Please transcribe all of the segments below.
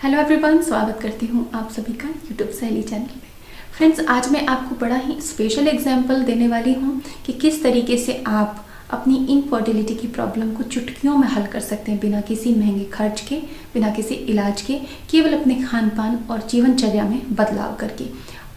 Hello everyone, स्वागत करती हूँ आप सभी का यूट्यूब सहेली चैनल पे। फ्रेंड्स, आज मैं आपको बड़ा ही स्पेशल एग्जाम्पल देने वाली हूँ कि किस तरीके से आप अपनी इनफर्टिलिटी की प्रॉब्लम को चुटकियों में हल कर सकते हैं, बिना किसी महंगे खर्च के, बिना किसी इलाज के, केवल अपने खान पान और जीवनचर्या में बदलाव करके।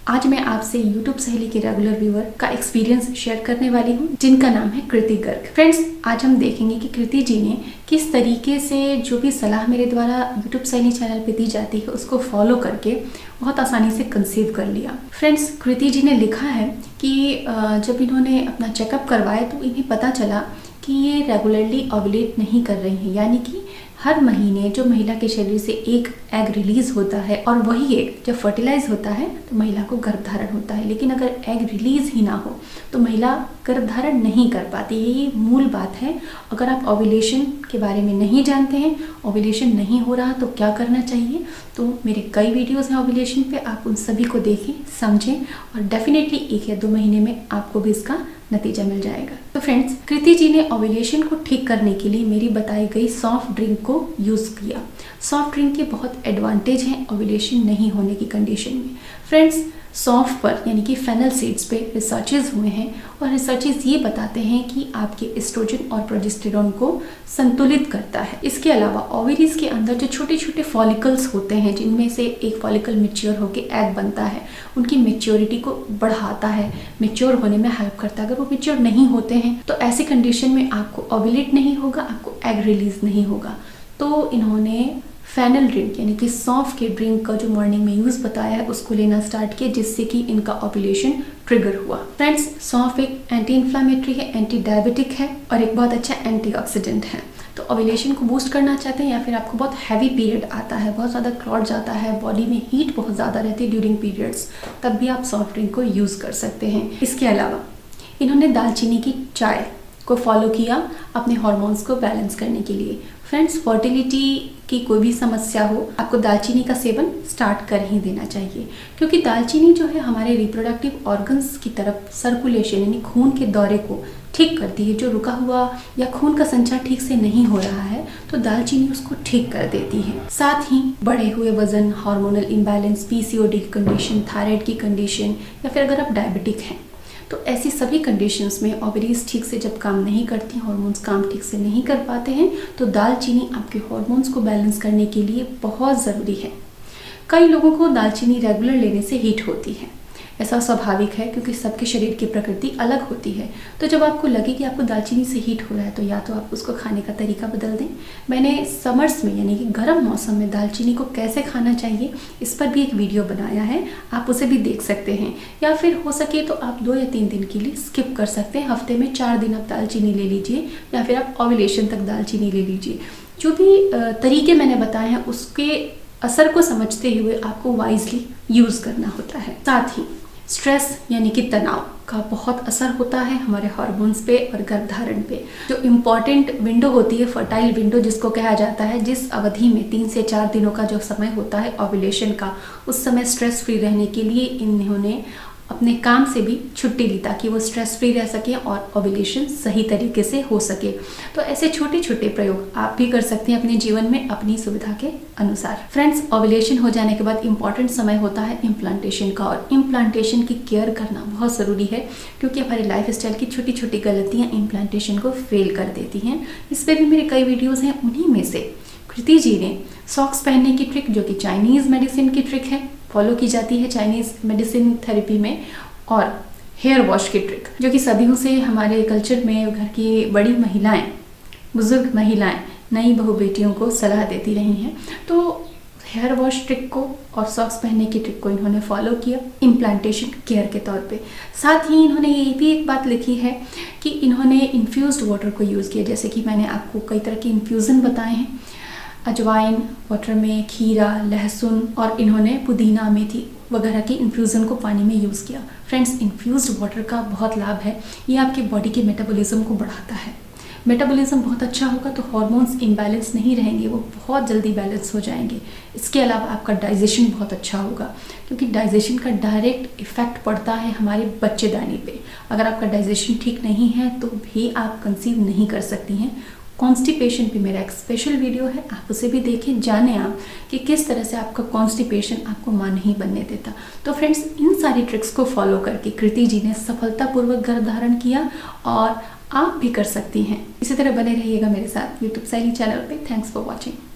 आज मैं आपसे यूट्यूब सहेली के रेगुलर व्यूअर का एक्सपीरियंस शेयर करने वाली हूँ, जिनका नाम है कृति गर्ग। फ्रेंड्स, आज हम देखेंगे कि कृति जी ने किस तरीके से जो भी सलाह मेरे द्वारा यूट्यूब सहेली चैनल पे दी जाती है उसको फॉलो करके बहुत आसानी से कंसीव कर लिया। फ्रेंड्स, कृति जी ने लिखा है कि जब इन्होंने अपना चेकअप करवाया तो इन्हें पता चला कि ये रेगुलरली ओव्यूलेट नहीं कर रही हैं, यानी कि हर महीने जो महिला के शरीर से एक एग रिलीज होता है और वही एग जब फर्टिलाइज होता है तो महिला को गर्भधारण होता है। लेकिन अगर एग रिलीज ही ना हो तो महिला गर्भधारण नहीं कर पाती। ये मूल बात है। अगर आप ओव्यूलेशन के बारे में नहीं जानते हैं, ओव्यूलेशन नहीं हो रहा तो क्या करना चाहिए, तो मेरे कई वीडियोस हैं ओव्यूलेशन पे, आप उन सभी को देखें, समझें और डेफिनेटली 1 या 2 महीने में आपको भी इसका नतीजा मिल जाएगा। तो फ्रेंड्स, कृति जी ने ओव्यूलेशन को ठीक करने के लिए मेरी बताई गई सॉफ्ट ड्रिंक को यूज़ किया। सॉफ्ट ड्रिंक के बहुत एडवांटेज हैं ओव्यूलेशन नहीं होने की कंडीशन में। फ्रेंड्स, सौंफ पर यानी कि फेनल सीड्स पे रिसर्चेज हुए हैं और रिसर्चेज ये बताते हैं कि आपके एस्ट्रोजन और प्रोजेस्टेरॉन को संतुलित करता है। इसके अलावा ओवरीज के अंदर जो छोटे छोटे फॉलिकल्स होते हैं, जिनमें से एक फॉलिकल मैच्योर होकर एग बनता है, उनकी मैच्योरिटी को बढ़ाता है, मैच्योर होने में हेल्प करता है। अगर वो मैच्योर नहीं होते हैं तो ऐसी कंडीशन में आपको ओव्यूलेट नहीं होगा, आपको एग रिलीज नहीं होगा। तो इन्होंने फेनल ड्रिंक यानी कि सौंफ के ड्रिंक का जो मॉर्निंग में यूज़ बताया है उसको लेना स्टार्ट किया, जिससे कि इनका ओव्यूलेशन ट्रिगर हुआ। फ्रेंड्स, सौंफ एक एंटी इन्फ्लामेटरी है, एंटी डायबिटिक है और एक बहुत अच्छा एंटीऑक्सीडेंट है। तो ओव्यूलेशन को बूस्ट करना चाहते हैं या फिर आपको बहुत हैवी पीरियड आता है, बहुत ज़्यादा क्लॉट जाता है, बॉडी में हीट बहुत ज़्यादा रहती है ड्यूरिंग पीरियड्स, तब भी आप सॉफ्ट ड्रिंक को यूज़ कर सकते हैं। इसके अलावा इन्होंने दालचीनी की चाय को फॉलो किया अपने हॉर्मोन्स को बैलेंस करने के लिए। फ्रेंड्स, फर्टिलिटी की कोई भी समस्या हो, आपको दालचीनी का सेवन स्टार्ट कर ही देना चाहिए, क्योंकि दालचीनी जो है हमारे रिप्रोडक्टिव ऑर्गन्स की तरफ सर्कुलेशन यानी खून के दौरे को ठीक करती है। जो रुका हुआ या खून का संचार ठीक से नहीं हो रहा है तो दालचीनी उसको ठीक कर देती है। साथ ही बढ़े हुए वजन, हार्मोनल इम्बैलेंस, पीसीओडी की कंडीशन, थायराइड की कंडीशन या फिर अगर आप डायबिटिक हैं तो ऐसी सभी कंडीशंस में ओवरीज ठीक से जब काम नहीं करती, हार्मोन्स काम ठीक से नहीं कर पाते हैं, तो दालचीनी आपके हार्मोन्स को बैलेंस करने के लिए बहुत ज़रूरी है। कई लोगों को दालचीनी रेगुलर लेने से हीट होती है। ऐसा स्वाभाविक है क्योंकि सबके शरीर की प्रकृति अलग होती है। तो जब आपको लगे कि आपको दालचीनी से हीट हो रहा है तो या तो आप उसको खाने का तरीका बदल दें। मैंने समर्स में यानी कि गर्म मौसम में दालचीनी को कैसे खाना चाहिए इस पर भी एक वीडियो बनाया है, आप उसे भी देख सकते हैं। या फिर हो सके तो आप 2 या 3 दिन के लिए स्किप कर सकते हैं। हफ्ते में 4 दिन आप दालचीनी ले लीजिए या फिर आप ओव्यूलेशन तक दालचीनी ले लीजिए। जो भी तरीके मैंने बताए हैं उसके असर को समझते हुए आपको वाइजली यूज़ करना होता है। साथ ही स्ट्रेस यानी कि तनाव का बहुत असर होता है हमारे हार्मोन्स पे और गर्भधारण पे। जो इम्पॉर्टेंट विंडो होती है, फर्टाइल विंडो जिसको कहा जाता है, जिस अवधि में 3 से 4 दिनों का जो समय होता है ओव्यूलेशन का, उस समय स्ट्रेस फ्री रहने के लिए इन्होंने अपने काम से भी छुट्टी ली ताकि वो स्ट्रेस फ्री रह सके और ओव्यूलेशन सही तरीके से हो सके। तो ऐसे छोटे छोटे प्रयोग आप भी कर सकते हैं अपने जीवन में अपनी सुविधा के अनुसार। फ्रेंड्स, ओव्यूलेशन हो जाने के बाद इम्पॉर्टेंट समय होता है इम्प्लांटेशन का, और इम्प्लांटेशन की केयर करना बहुत ज़रूरी है क्योंकि हमारे लाइफस्टाइल की छोटी छोटी गलतियाँ इम्प्लांटेशन को फेल कर देती हैं। इस पर भी मेरे कई वीडियोज़ हैं। उन्हीं में से कृति जी ने सॉक्स पहनने की ट्रिक, जो कि चाइनीज़ मेडिसिन की ट्रिक है, फॉलो की जाती है चाइनीज़ मेडिसिन थेरेपी में, और हेयर वॉश की ट्रिक, जो कि सदियों से हमारे कल्चर में घर की बड़ी महिलाएं, बुजुर्ग महिलाएं नई बहू बेटियों को सलाह देती रही हैं। तो हेयर वॉश ट्रिक को और सॉक्स पहनने की ट्रिक को इन्होंने फॉलो किया इम्प्लांटेशन केयर के तौर पे। साथ ही इन्होंने ये भी एक बात लिखी है कि इन्होंने इन्फ्यूज़्ड वाटर को यूज़ किया, जैसे कि मैंने आपको कई तरह के इन्फ्यूज़न बताए हैं, अजवाइन वाटर में, खीरा, लहसुन और इन्होंने पुदीना, मेथी वगैरह की इन्फ्यूज़न को पानी में यूज़ किया। फ्रेंड्स, इन्फ्यूज़्ड वाटर का बहुत लाभ है, ये आपके बॉडी के मेटाबॉलिज्म को बढ़ाता है। मेटाबॉलिज्म बहुत अच्छा होगा तो हार्मोन्स इम्बैलेंस नहीं रहेंगे, वो बहुत जल्दी बैलेंस हो जाएंगे। इसके अलावा आपका डाइजेशन बहुत अच्छा होगा क्योंकि डाइजेशन का डायरेक्ट इफेक्ट पड़ता है हमारे बच्चेदानी पे। अगर आपका डाइजेशन ठीक नहीं है तो भी आप कंसीव नहीं कर सकती हैं, कॉन्स्टिपेशन पे मेरा एक स्पेशल वीडियो है, आप उसे भी देखें, जाने आप कि किस तरह से आपका कॉन्स्टिपेशन आपको मां नहीं बनने देता। तो फ्रेंड्स, इन सारी ट्रिक्स को फॉलो करके कृति जी ने सफलतापूर्वक गर्भधारण किया और आप भी कर सकती हैं। इसी तरह बने रहिएगा मेरे साथ यूट्यूब शैली चैनल पे। Thanks for watching.